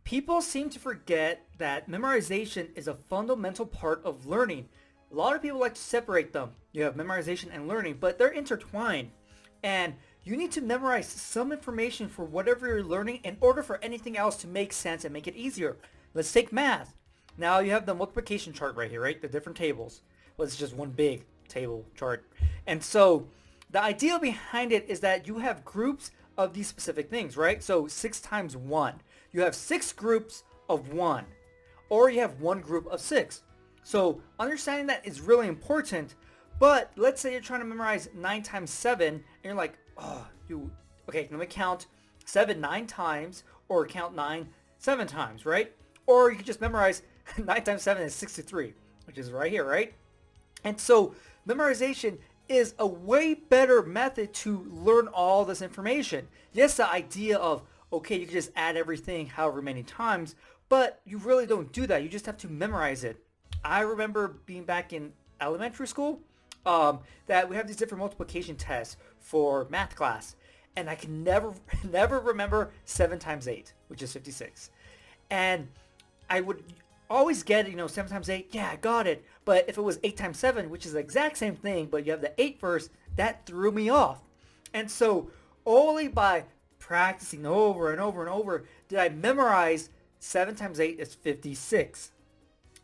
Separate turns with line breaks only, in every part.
People seem to forget that memorization is a fundamental part of learning. A lot of people like to separate them. You have memorization and learning, but they're intertwined. And you need to memorize some information for whatever you're learning in order for anything else to make sense and make it easier. Let's take math. Now you have the multiplication chart right here, right? The different tables. Well, it's just one big table chart. And so the idea behind it is that you have groups of these specific things, right? So 6 times 1. You have 6 groups of 1. Or you have one group of 6. So understanding that is really important. But let's say you're trying to memorize 9 times 7. And you're like, okay, let me count 7 9 times. Or count 9 7 times, right? Or you can just memorize 9 times 7 is 63. Which is right here, right? And so memorization is a way better method to learn all this information. Yes, the idea of, okay, you can just add everything however many times, but you really don't do that. You just have to memorize it. I remember being back in elementary school, that we have these different multiplication tests for math class, and I can never remember 7 times 8, which is 56. And I would always get, 7 times 8, yeah, I got it. But if it was 8 times 7, which is the exact same thing, but you have the 8 first, that threw me off. And so only by practicing over and over and over did I memorize 7 times 8 is 56.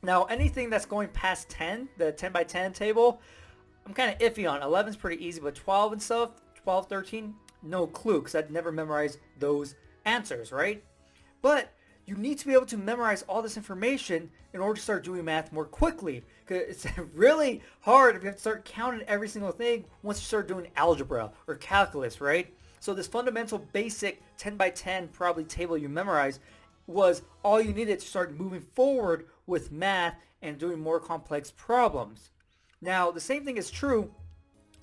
Now, anything that's going past 10, the 10 by 10 table, I'm kind of iffy on. 11 is pretty easy, but 12 and stuff, 12, 13, no clue, because I'd never memorized those answers, right? But you need to be able to memorize all this information in order to start doing math more quickly. Because it's really hard if you have to start counting every single thing once you start doing algebra or calculus, right? So this fundamental basic 10 by 10 probably table you memorize was all you needed to start moving forward with math and doing more complex problems. Now, the same thing is true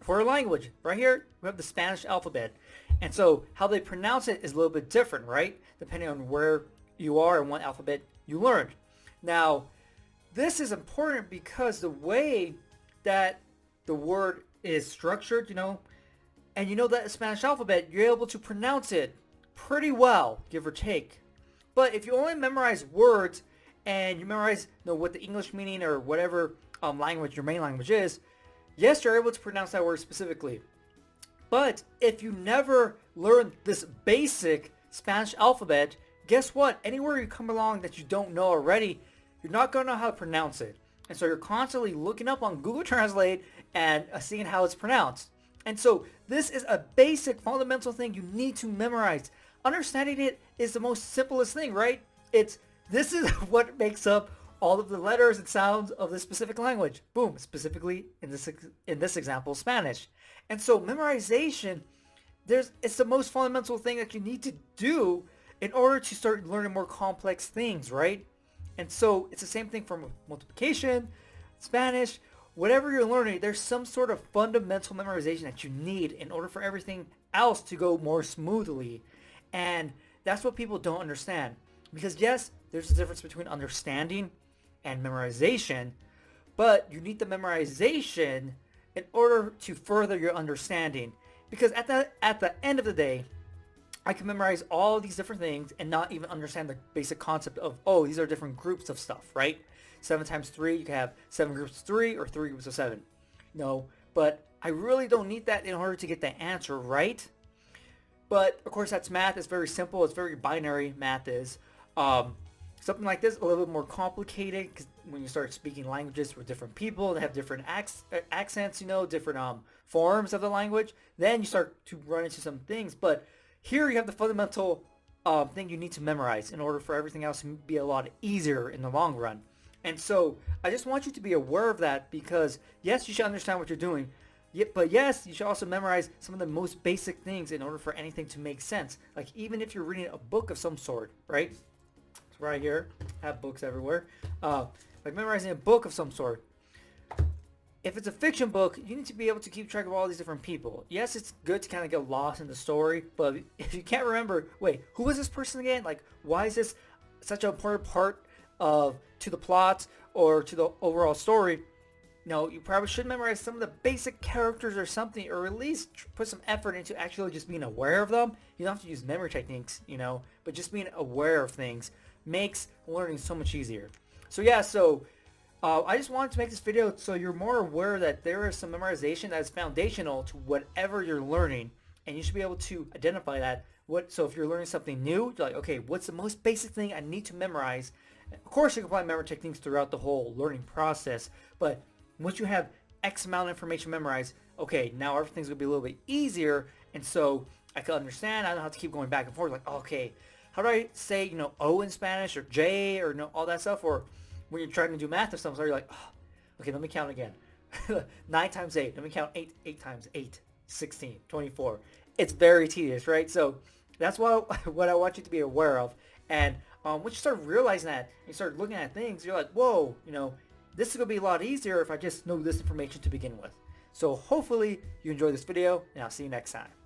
for a language. Right here, we have the Spanish alphabet. And so how they pronounce it is a little bit different, right? Depending on where you are and what alphabet you learned. Now, this is important because the way that the word is structured, and that Spanish alphabet, you're able to pronounce it pretty well, give or take. But if you only memorize words and you memorize what the English meaning or whatever language your main language is, yes, you're able to pronounce that word specifically. But if you never learn this basic Spanish alphabet, guess what? Anywhere you come along that you don't know already, you're not going to know how to pronounce it. And so you're constantly looking up on Google Translate and seeing how it's pronounced. And so this is a basic fundamental thing you need to memorize. Understanding it is the most simplest thing, right? This is what makes up all of the letters and sounds of this specific language. Boom, specifically in this example, Spanish. And so memorization, it's the most fundamental thing that you need to do in order to start learning more complex things, right? And so it's the same thing for multiplication, Spanish, whatever you're learning, there's some sort of fundamental memorization that you need in order for everything else to go more smoothly. And that's what people don't understand. Because yes, there's a difference between understanding and memorization, but you need the memorization in order to further your understanding. Because at the end of the day, I can memorize all these different things and not even understand the basic concept of, these are different groups of stuff, right? 7 times 3, you can have 7 groups of 3 or 3 groups of 7. No, but I really don't need that in order to get the answer right. But, of course, that's math. It's very simple. It's very binary, math is. Something like this, a little bit more complicated, because when you start speaking languages with different people, they have different accents, different forms of the language, then you start to run into some things. But here you have the fundamental thing you need to memorize in order for everything else to be a lot easier in the long run. And so I just want you to be aware of that because, yes, you should understand what you're doing. But yes, you should also memorize some of the most basic things in order for anything to make sense. Like even if you're reading a book of some sort, right? So right here, I have books everywhere. Like memorizing a book of some sort. If it's a fiction book, you need to be able to keep track of all these different people. Yes, it's good to kind of get lost in the story, but if you can't remember, wait, who was this person again? Like, why is this such an important part to the plot or to the overall story? No, you probably should memorize some of the basic characters or something, or at least put some effort into actually just being aware of them. You don't have to use memory techniques, but just being aware of things makes learning so much easier. So yeah, I just wanted to make this video so you're more aware that there is some memorization that is foundational to whatever you're learning, and you should be able to identify that. So if you're learning something new, you're like, okay, what's the most basic thing I need to memorize? Of course, you can apply memory techniques throughout the whole learning process, but once you have X amount of information memorized, okay, now everything's going to be a little bit easier, and so I can understand. I don't have to keep going back and forth like, okay, how do I say, O in Spanish or J or all that stuff? Or when you're trying to do math or something, you're like, oh, okay, let me count again. 9 times 8. Let me count 8 times 8. 16, 24. It's very tedious, right? So that's what I want you to be aware of. And once you start realizing that, and you start looking at things, you're like, whoa, this is going to be a lot easier if I just know this information to begin with. So hopefully you enjoyed this video, and I'll see you next time.